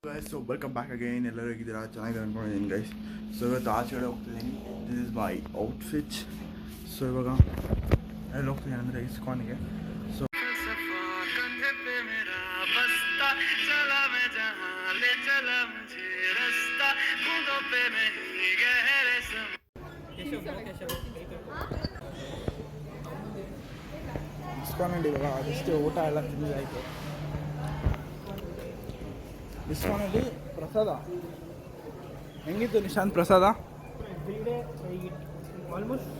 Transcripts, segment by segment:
Guys, so welcome back again. ಎಲ್ಲರೂ ಹೇಗಿದ್ದೀರಾ? ಚೆನ್ನಾಗಿದೆ ಅಂದ್ಕೊಂಡಿದ್ದೀನಿ ಗೈಸ್. ಸೊ ಇವತ್ತು ಆಚೆಗಡೆ ಹೋಗ್ತಿದ್ದೀನಿ. This is my outfit. So ಇವಾಗ ಎಲ್ಲಿ ಹೋಗ್ತಿದ್ದೀನಿ ಅಂದರೆ ಇಸ್ಕಾನ್ಗೆ. ಸೊ ಇಸ್ಕಾನಲ್ಲಿ ಇವಾಗ ಅದಷ್ಟು ಊಟ ಎಲ್ಲ ತಿಂದಾಯಿತು. ಇಸ್ಕಾನಲ್ಲಿ ಪ್ರಸಾದ ಹೆಂಗಿತ್ತು ನಿಶಾಂತ್? ಪ್ರಸಾದ ಆಲ್ಮೋಸ್ಟ್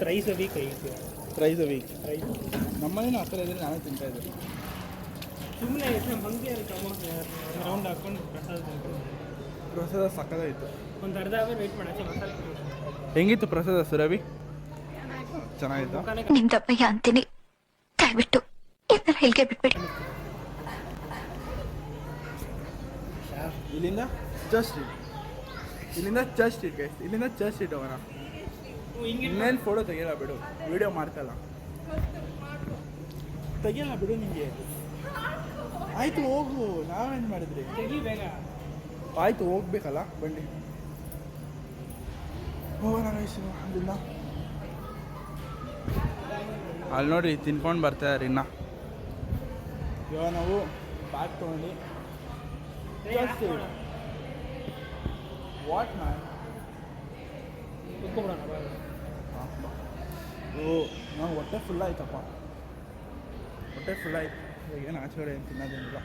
ಥ್ರೈಸ್ ಅ ವೀಕ್ ಐತೆ. ಪ್ರೈಸ್ ನಮ್ಮನೇನು ಆ ಥರ ಇದ್ದರೆ ನಾನೇ ತಿಂತಾಯಿದ್ದೆ. ಸುಮ್ಮನೆ ಹಂಗೆ ರೌಂಡ್ ಹಾಕ್ಕೊಂಡು ಪ್ರಸಾದ ಸಕ್ಕದಾಯಿತು. ಒಂದು ಅರ್ಧ ಅವರ್ ವೆಯ್ಟ್ ಮಾಡೋಕ್ಕೆ ಮಸಾಲೆ. ಹೆಂಗಿತ್ತು ಪ್ರಸಾದ ಸುರಭಿ? ಚೆನ್ನಾಗಿತ್ತು. ನಿಮ್ದಪ್ಪಯ್ಯ ಅಂತೀನಿ, ದಯವಿಟ್ಟು ಇದನ್ನ ಹೇಳಿಕೆ ಬಿಟ್ಬಿಟ್ಟು. ಇಲ್ಲಿಂದ ಜಸ್ಟ್ ಇಟ್ ಹೋಗೋಣ. ಇನ್ನೇನು ಫೋಟೋ ತೆಗಿಯಲ್ಲ ಬಿಡು, ವಿಡಿಯೋ ಮಾಡ್ತಲ್ಲ ತೆಗಿಯಲ್ಲ ಬಿಡು. ನಿಮಗೆ ಆಯಿತು ಹೋಗು, ನಾವೇನು ಮಾಡಿದ್ರಿ? ತೆಗಿ ಬೇಗ. ಆಯಿತು ಹೋಗ್ಬೇಕಲ್ಲ, ಬನ್ನಿ ಹೋಗೋಣ ವಯಸ್ಸು. ಅಲ್ಲಿಂದ ಅಲ್ಲಿ ನೋಡ್ರಿ ತಿನ್ಕೊಂಡು ಬರ್ತಾಯಿದ್ದಾರೆ ಇನ್ನು. ಇವಾಗ ನಾವು ಬ್ಯಾಗ್ ತೊಗೊಂಡು ವಾಟ್ ಮ್ಯಾನ್ ನಾವು ಹೊಟ್ಟೆ ಫುಲ್ ಆಯ್ತಪ್ಪ, ಹೊಟ್ಟೆ ಫುಲ್ ಆಯ್ತು. ಇವಾಗ ಏನು ಆಚೆಗಡೆ ಏನು ತಿನ್ನೋದೇನಿಲ್ಲ.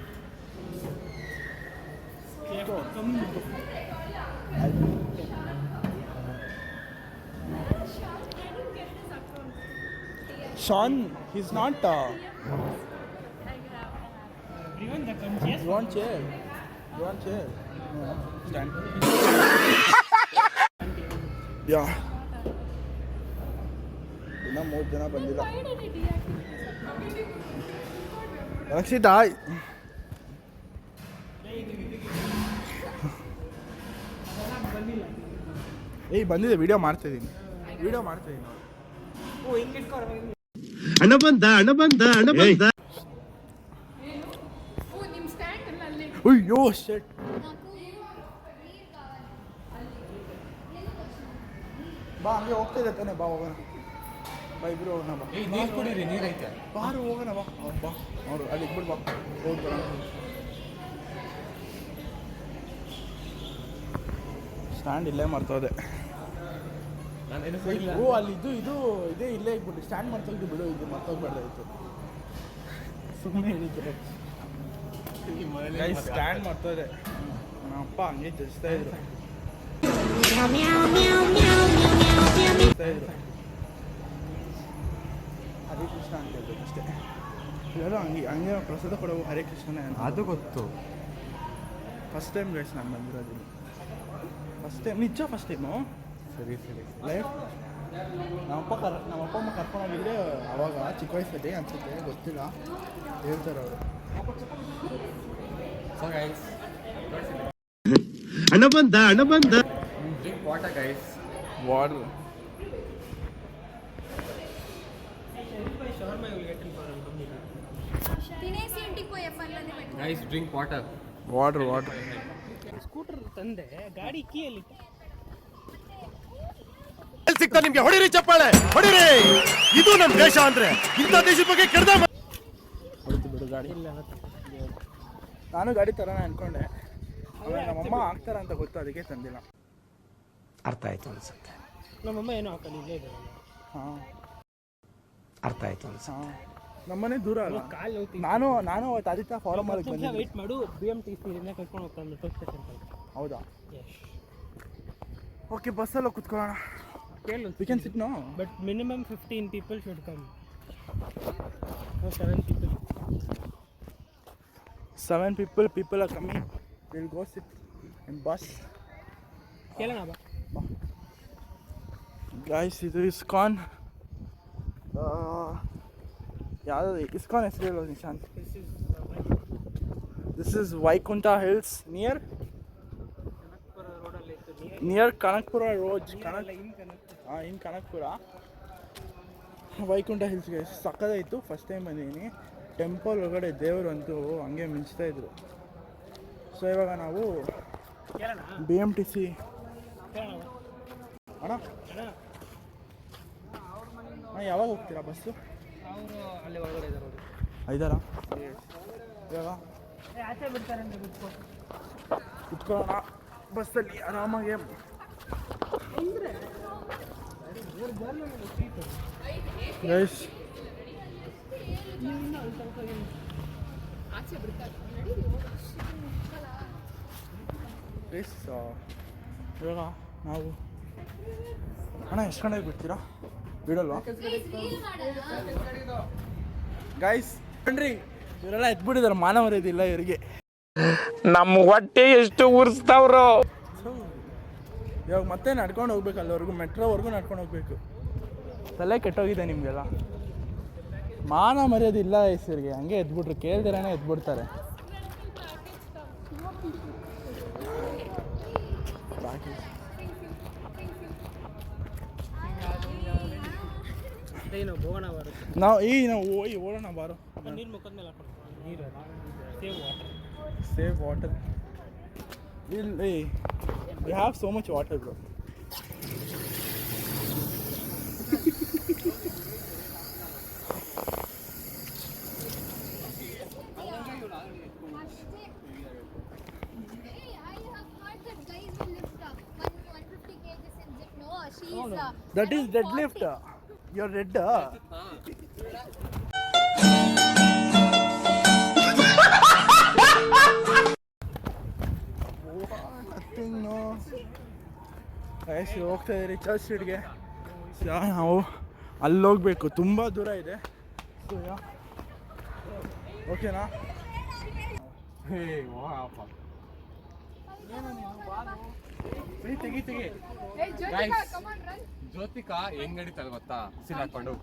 Sean, he's not. You want chair? No. Stand. Yeah. ಇನ್ನ 3 ಜನ ಬಂದಿಲ್ಲ. ರಕ್ಷಿತ್ ಹಾಯ್. ಬಂದಿದೆ, ವಿಡಿಯೋ ಮಾಡ್ತಾಯಿದ್ದೀನಿ. ಹಣ ಬಂದ. ಅಯ್ಯೋ ಶೆಟ್. ಬಾ, ಹಂಗೆ ಹೋಗ್ತಿದ್ದೆ ತಾನೆ, ಬಾ ಹೋಗೋಣ. ಬಾ ಇಬ್ರು ಹೋಗೋಣ. ಬಾ ನೀರು ಕುಡೀರಿ, ನೀರೈತೆ. ಬಾರು ಹೋಗೋಣ. ಬಾ ನೋಡು ಅಲ್ಲಿ ಇಟ್ಬಿಡು. ಬಾ ಹೋಗಿ ಬರೋಣ. ಸ್ಟ್ಯಾಂಡ್ ಇಲ್ಲೇ ಮರ್ತೋದೆ. ಓ ಅಲ್ಲಿ ಇದೇ ಇಲ್ಲೇ ಇಟ್ಬಿಟ್ಟು ಸ್ಟ್ಯಾಂಡ್ ಮರ್ತೋಗಿದ್ದು ಬಿಡು. ಇದು ಮರ್ತೋಗ್ಬಾರ್ದಾಯ್ತು, ಸುಮ್ಮನೆ ಹೇಳಿದ್ದೆ. ಸ್ಟ್ಯಾಂಡ್ ಮರ್ತೋದೆ. ನಮ್ಮಪ್ಪ ಹಂಗೆ ಜಸ್ತಾ ಇದ್ರು. ಹರೇ ಕೃಷ್ಣ ಅಂತ ಹೇಳ್ಬೇಕು ಅಷ್ಟೇ. ಎಲ್ಲರೂ ಹಂಗೆ ಪ್ರಸಾದ ಕೊಡೋ ಹರೇ ಕೃಷ್ಣನೇ ಅಂತ. ಅದು ಗೊತ್ತು. ಫಸ್ಟ್ ಟೈಮ್ ಗೈಸ್ ನಾನು ಬಂದಿರೋದು. First time. ಸರಿ ಲೈಫ್ ನಮ್ಮಪ್ಪ ಅಮ್ಮ ಕರ್ಕೊಂಡೋಗಿದ್ರೆ ಅವಾಗ ಚಿಕ್ಕ ವಯಸ್ಸಲ್ಲಿ ಅನ್ಸುತ್ತೆ, ಗೊತ್ತಿಲ್ಲ, ಹೇಳ್ತಾರೆ ಅವರು. ಹಣ ಬಂದ. Drink water guys. Water. Guys drink water. Scooter ತಂದೆ, ಗಾಡಿ ಕೀಯಲ್ಲಿ ಸಿಗ್ತಾ ನಿಮ್ಗೆ. ಹೊಡಿರಿ ಚಪ್ಪಾಳೆ, ಹೊಡಿರಿ. ಇದು ನಮ್ಮ ದೇಶ ಅಂದ್ರೆ ಇಂಥ ದೇಶದ ಬಗ್ಗೆ ಕೆಡ್ದ ಹೊಡಿತು ಬಿಡು ಗಾಡಿ. ನಾನು ಗಾಡಿ ತರೋಣ ಅನ್ಕೊಂಡೆ, ನಮ್ಮಮ್ಮ ಹಾಕ್ತಾರ ಅಂತ ಗೊತ್ತು, ಅದಕ್ಕೆ ತಂದಿಲ್ಲ. ಅರ್ಥ ಆಯ್ತು ಅನ್ಸುತ್ತೆ. ನಮ್ಮಮ್ಮ ಏನೋ ಹಾಕಲ್ಲ, ಇಲ್ಲೇ ಇದೆ. ಹಾಂ ಅರ್ಥ ಆಯ್ತು ಅನ್ಸುತ್ತೆ. ನಮ್ಮನೆ ದೂರ ಅಲ್ಲ. ಕಾಲು ಹೋಗ್ತೀನಿ. ನಾನು ಅವತ್ತು ಆದಿತ್ಯ ಫಾರಮ್ ಅಲ್ಲಿ ಬಂದಿದ್ದೆ. ವೆಯ್ಟ್ ಮಾಡು, BMTC ಕರ್ಕೊಂಡು ಹೋಗ್ತಾನೆ ಮೆಟ್ರೋ ಸ್ಟೇಷನ್. ಹೌದಾ? ಓಕೆ, ಬಸ್ಸಲ್ಲಿ ಕುತ್ಕೊಳ್ಳೋಣ. We can sit now. But minimum 15 people should come. Or 7 people. 7 people are coming. We'll go sit in bus. ಕೇಳೋಣ ಬಾ. Guys, ಇದು ಇಸ್ಕಾನ್. ಯಾವುದು ಇಸ್ಕಾನ್ ಹೆಸರು ಹೇಳೋದು Nishant? This is Vaikunta Hills near Kanakpura Road. In Kanakpura. Vaikunta ಹಿಲ್ಸ್ಗೆ ಸಕ್ಕದಾಯಿತು. First time ಬಂದಿದ್ದೀನಿ. Temple ಒಳಗಡೆ ದೇವರು ಅಂತೂ ಹಂಗೆ ಮಿಂಚ್ತಾ ಇದ್ರು. ಸೊ ಇವಾಗ ನಾವು ಕೇಳೋಣ BMTC ಕೇಳೋಣ ಅಣ್ಣ ಯಾವಾಗ ಹೋಗ್ತೀರಾ ಬಸ್ಸು? ಅವರು ಅಲ್ಲಿ ಒಳಗಡೆ ಇದ್ದಾರೆ ಅವರು. ಐದಾರಾ? ಇವಾಗ ಆಚೆ ಬಿಡ್ತಾರೆ ಅಂತ ಕುತ್ಕೊಳ್ಳೋಣ ಬಸ್ಸಲ್ಲಿ ಆರಾಮಾಗಿ. ಗೈಸ್ ಗೈಸ್ ಇವಾಗ ನಾವು ಅಣ್ಣ ಎಷ್ಟು ಗಂಟೆಗೆ ಬಿಡ್ತೀರಾ? ಬಿಡಲ್ವಾ ಗೈಸ್? ಬನ್ರಿ, ಇವರೆಲ್ಲ ಎದ್ಬಿಟ್ಟಿದ್ದಾರೆ, ಮಾನವರಿದಿಲ್ಲ ಇವರಿಗೆ. ನಮ್ಮ ಹೊಟ್ಟೆ ಎಷ್ಟು ಉರ್ಸ್ತಾವ್ರು. ಇವಾಗ ಮತ್ತೆ ನಡ್ಕೊಂಡು ಹೋಗ್ಬೇಕು, ಅಲ್ಲಿವರೆಗೂ ಮೆಟ್ರೋವರೆಗೂ ನಡ್ಕೊಂಡು ಹೋಗ್ಬೇಕು. ತಲೆ ಕೆಟ್ಟೋಗಿದೆ ನಿಮಗೆಲ್ಲ, ಮಾನ ಮರ್ಯಾದಿಲ್ಲ ಹೆಸರಿಗೆ. ಹಂಗೆ ಎದ್ಬಿಟ್ರು, ಕೇಳ್ದಿರಾನೆ ಎದ್ಬಿಡ್ತಾರೆ. ನಾವು ಓಡೋಣ ಬಾರೋ. ನೀರು ಮುಖದ ಮೇಲೆ ಹಾಕೊಂಡು ನೀರು save water. We have so much water bro. That is deadlift. You're red. Nothing, no. ಹೋಗ್ತಾ ಇದ್ದೀರಿ ಚರ್ಚ್ ಸ್ಟ್ರೀಟ್ಗೆ. ನಾವು ಅಲ್ಲಿ ಹೋಗ್ಬೇಕು, ತುಂಬ ದೂರ ಇದೆ. ಸೊ ಓಕೆನಾ? ತೆಗಿ ಜ್ಯೋತಿಕಾ ಹೆಂಗ್ ನಡೀತಾಳೆ ಗೊತ್ತಾ? ಸಿಲ್ ಹಾಕೊಂಡು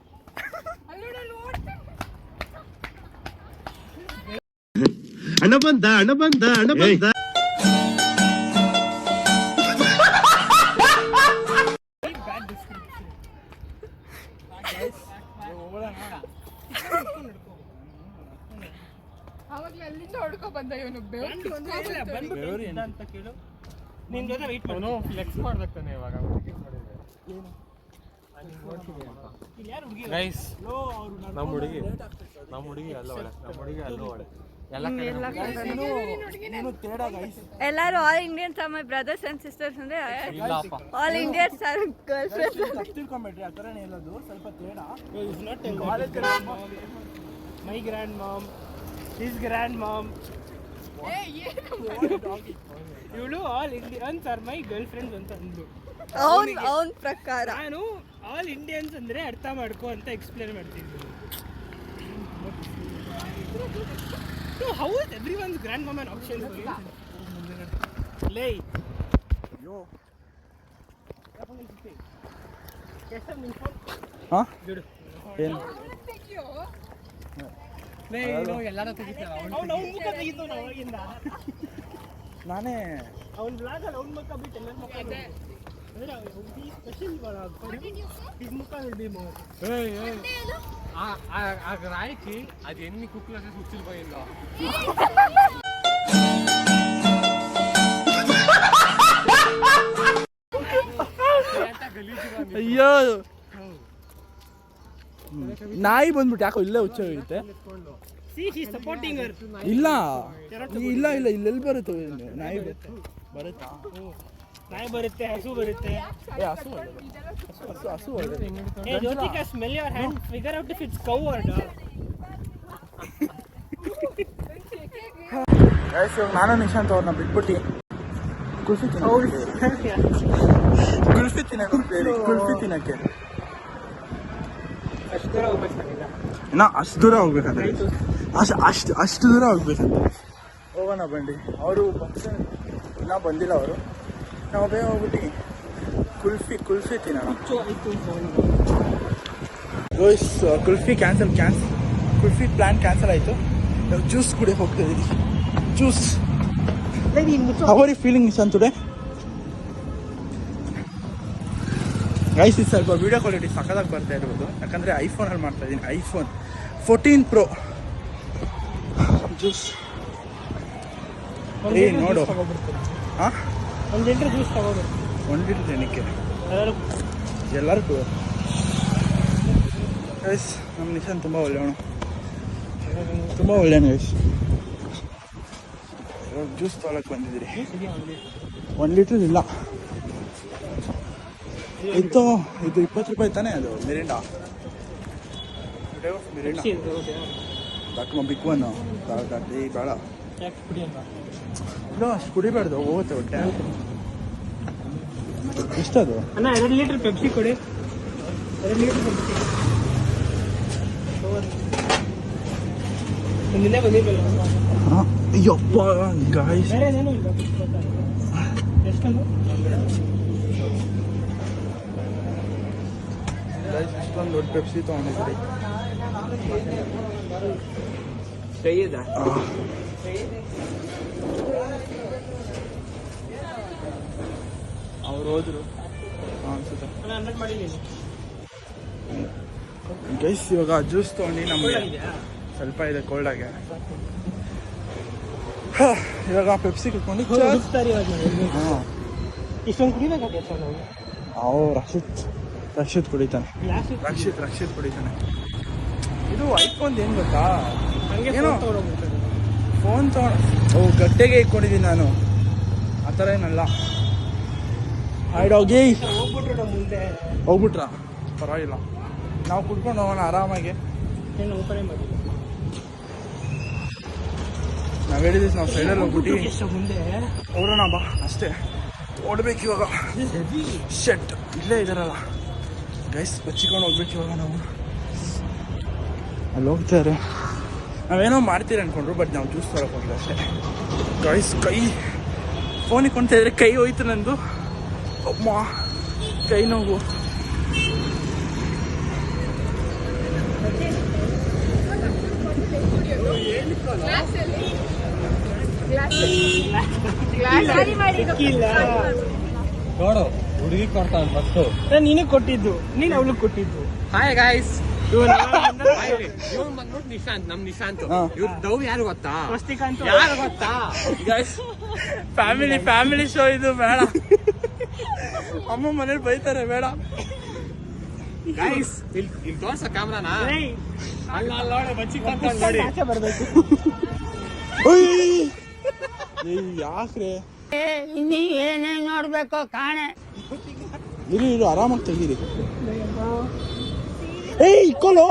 ಹಣ ಬಂದ. ಅಂತ ಕೇಳು. ನಿನ್ ಜೊತೆ ವೆಯ್ಟ್ ಮಾಡು. ಫ್ಲೆಕ್ಸ್ ಮಾಡ್ಬೇಕಾನೆ ಇವಾಗ. ಗೈಸ್, ನಮ್ಮ ಹುಡುಗಿ ಅಲ್ಲ ಒಳ್ಳೆ, ನಮ್ಮ ಹುಡುಗಿ ಅಲ್ಲ ಒಳ್ಳೆ. ಎಲ್ಲರೂ all Indians are my brothers and sisters ಅಂದ್ರೆ all Indians are girl friends. ತಿಳ್ಕೊಂಬೇಡ್ರಿ, ಆ ಥರನೇ ಹೇಳೋದು. ಸ್ವಲ್ಪ ತೇಡ. My grand mom, his grand mom. ಇವಳು all Indians are my girl friends ಅಂತ ಅಂದ್ರು. ಅವನ್ ಪ್ರಕಾರ ನಾನು ಆಲ್ ಇಂಡಿಯನ್ಸ್ ಅಂದ್ರೆ ಅರ್ಥ ಮಾಡ್ಕೋ ಅಂತ ಎಕ್ಸ್ಪ್ಲೇನ್ ಮಾಡ್ತಿದ್ದೆ. How is everyone's grand mom on option? ಲೇ ಯೋ ಹಾಂ ಬಿಡು. ಏನು ಎಲ್ಲಾರು ತೆಗಿತಾರೆ. ಅವ್ನ ಮುಖ ತೆಗಿತು ಅವಾಗಿಂದ. ನಾನೇ ಅವ್ನ ಬ್ಲಾಗಲ್ಲಿ ಅವ್ನ ಮುಖ ಬಿಟ್ಟು ಎಲ್ಲರ ಮುಖ ಸ್ಪೆಷಲ್ ಹಿಸ್ ಮುಖ ವಿಲ್ ಬಿ ಮೋರ್. ఆ రాయికి అది ఎన్ని కుక్కలు వచ్చేసి ఉచ్చిపోయిందో. ಅಯ್ಯೋ, ನಾಯಿ ಬಂದ್ಬಿಟ್ಟು ಯಾಕೋ ಇಲ್ಲೇ ಹುಚ್ಚೋಗುತ್ತೆ. ಇಲ್ಲ ಇಲ್ಲೆಲ್ಲಿ ಬರುತ್ತೆ ನಾಯಿ? ಬರುತ್ತಾ? ನಾಯಿ ಬರುತ್ತೆ, ಹಸು ಬರುತ್ತೆ. ಹಸು ಒಳ್ಳೆದು. Jyotika, smell your hand, figure out if it's cow or dog. Guys, ಇವಾಗ ನಾನು ನಿಶಾಂತ್ ಅವ್ರನ್ನ ಬಿಟ್ಬಿಟ್ಟು ಕುಲ್ಫಿ ತಿನ್ನಕ್ಕೆ ಇನ್ನ ಅಷ್ಟು ದೂರ ಹೋಗ್ಬೇಕಂದ್ರೆ ಅಷ್ಟು ದೂರ ಹೋಗ್ಬೇಕಂತ. ಹೋಗೋಣ ಬನ್ನಿ. ಅವರು ಇನ್ನೂ ಬಂದಿಲ್ಲ ಅವರು. ನಾವು ಬೇಗ ಹೋಗ್ಬಿಟ್ಟು ಕುಲ್ಫಿ ತಿನ್ನೋಣ. Guys, kulfi kulfi plan cancel ಆಯಿತು. ನಾವು ಜ್ಯೂಸ್ ಕುಡಿಯೋಕೆ ಹೋಗ್ತಾ ಇದ್ದೀವಿ. Juice. How are you feeling Nishant today? Guys, ಇದು ಸ್ವಲ್ಪ ವೀಡಿಯೋ ಕ್ವಾಲಿಟಿ ಸಕ್ಕತ್ತಾಗಿ ಬರ್ತಾ ಇರ್ಬೋದು, ಯಾಕಂದರೆ ಐಫೋನಲ್ಲಿ ಮಾಡ್ತಾ ಇದ್ದೀನಿ. IPhone 14 Pro juice. ಏ ನೋಡು ಹಾಂ 1 ಲೀಟ್ರ್ ಜ್ಯೂಸ್ ತಗೋಬೇಕು 1 ಲೀಟ್ರ್ ಏನಕ್ಕೆ ಎಲ್ಲರೂ ಎಲ್ಲರಿಗೂ ಗೈಸ್ ನಮ್ಮ ನಿಶಾನ್ ತುಂಬ ಒಳ್ಳೆಯವನು ತುಂಬ ಒಳ್ಳೆಯವನು ಗೈಸ್ ಇವಾಗ ಜ್ಯೂಸ್ ತೊಗೊಳಕ್ಕೆ ಬಂದಿದ್ದೀರಿ 1 ಲೀಟ್ರ್ ಇಲ್ಲ ಇದು 20 ರೂಪಾಯಿ ತಾನೇ ಅದು Mirinda Mirinda that big one ಬೇಡ ಯಾಕೆ ಕುಡಿಯಲ್ವಾ ಇಲ್ಲ ಅಷ್ಟು ಕುಡಿಬಾರ್ದು ಹೋಗುತ್ತೆ ಹೊಟ್ಟೆ ಎಷ್ಟದು ಅಣ್ಣ 2 ಲೀಟ್ರ್ ಪೆಪ್ಸಿ ಕೊಡಿ 2 ಲೀಟ್ರ್ ಪೆಪ್ಸಿ ನಿನ್ನೆ ಬಂದಿದ್ದಲ್ಲ ಹಾಂ ಅಯ್ಯಪ್ಪ ಗಾಯ್ಸ್ ಬೇರೆ ಏನೇನು ಇಲ್ಲ ಎಷ್ಟೊಂದು ಇಷ್ಟೊಂದು ದೊಡ್ಡ ಪೆಪ್ಸಿ ತೊಗೊಂಡಿದ್ದೀರಿ ಅವ್ರು ಹೋದ್ರು ಅನ್ಸುತ್ತೆ ಅಣ್ಣ 100 ಮಾಡಿದ್ದೀನಿ ಗೈಸ್ ಇವಾಗ ಜ್ಯೂಸ್ ತೊಗೊಂಡು ನಮಗೆ ಸ್ವಲ್ಪ ಇದೆ ಕೋಲ್ಡಾಗೆ ಇವಾಗ ಪೆಪ್ಸಿ ಕುತ್ಕೊಂಡು ಹೋಗ್ತಾರೆ ಇವಾಗ ನಾವು ಹಾಂ ಇಷ್ಟೊಂದು ಕುಡಿಬೇಕಾಗುತ್ತೆ ನಾವು ಅವು ರಕ್ಷಿತ್ ಕುಡಿತಾನೆ ಗ್ಲಾಸ್ ರಕ್ಷಿತ್ ಕುಡಿತಾನೆ ಇದು ಐಫೋನ್ ಏನು ಗೊತ್ತಾ ಹಂಗೆ ಏನೋ ತೊಗೊಂಡೋಗ್ಬಿಡ್ತಾರೆ ಫೋನ್ ತೊಗೊಂಡು ಗಟ್ಟೆಗೆ ಇಟ್ಕೊಂಡಿದ್ದೀನಿ ನಾನು ಆ ಥರ ಏನಲ್ಲ ಹಾಯ್ಡೋಗಿ ಹೋಗ್ಬಿಟ್ರು ಮುಂದೆ ಹೋಗ್ಬಿಟ್ರಾ ಪರವಾಗಿಲ್ಲ ನಾವು ಕುಡ್ಕೊಂಡು ಹೋಗೋಣ ಆರಾಮಾಗಿ ಏನು ಓಪನ್ ಮಾಡಿ ನಾವು ಹೇಳಿದ್ದೀವಿ ನಾವು ಸೈಡಲ್ಲಿ ಹೋಗ್ಬಿಟ್ಟು ಎಷ್ಟು ಮುಂದೆ ಓಡೋಣ ಬಾ ಅಷ್ಟೇ ಓಡ್ಬೇಕು ಇವಾಗ ಶೆಟ್ ಇಲ್ಲೇ ಇದಾರಲ್ಲ ಗೈಸ್ ಬಚ್ಚಿಕೊಂಡು ಹೋಗ್ಬೇಕು ಇವಾಗ ನಾವು ಅಲ್ಲಿ ಹೋಗ್ತಾರೆ ನಾವೇನೋ ಮಾಡ್ತೀರಿ ಅಂದ್ಕೊಂಡ್ರು ಬಟ್ ನಾವು ಜ್ಯೂಸ್ ತೊಗೊಳಕ್ಕೆ ಹೋಗಿಲ್ಲ ಅಷ್ಟೇ ಗೈಸ್ ಕೈ ಫೋನ್ ಇಟ್ಕೊಳ್ತಾ ಇದ್ರೆ ಕೈ ಹೋಯ್ತು ನಂದು ಅಮ್ಮ ಕೈ ನೋವು ಇಲ್ಲ ನೋಡು ಹುಡುಗಿ ಕೊಡ್ತಾನೆ ಫಸ್ಟು ನಾನು ನಿನಗೆ ಕೊಟ್ಟಿದ್ದು ನೀನು ಅವಳಿಗೆ ಕೊಟ್ಟಿದ್ದು ಹಾಯ್ ಗಾಯ್ಸ್ ಇವನು ಇವ್ನು ಬಂದ್ಬಿಟ್ಟು ನಿಶಾಂತ್ ನಮ್ ನಿಶಾಂತ್ ಹಾ. ಇವ್ರು ದವ್ ಯಾರು ಗೊತ್ತಾ ಸ್ವಸ್ತಿಕಾಂತ ಯಾರು ಗೊತ್ತಾ ಗೈಸ್ ಫ್ಯಾಮಿಲಿ ಶೋ ಇದು ಬೇಡ ಅಮ್ಮ ಮನೇಲಿ ಬೈತಾರೆ ಬೇಡ ಗೈಸ್ ಇಲ್ಲಿ ತೋರ್ಸ ಕ್ಯಾಮ್ರಾನಾ ಅಲ್ಲ ನೋಡಿ ಬಚ್ಚಿಕಾಂತ ನೋಡಿ ನೋಡಿ ಆಚೆ ಬರಬೇಕು ಯಾಕ್ರೆ ನೀ ಏನೇನ್ ನೋಡ್ಬೇಕು ಕಾಣೆ ಇರು ಆರಾಮಾಗಿ ತೆಗೀರಿ ಏಯ್ ಇಕ್ಕೊಳ್ಳು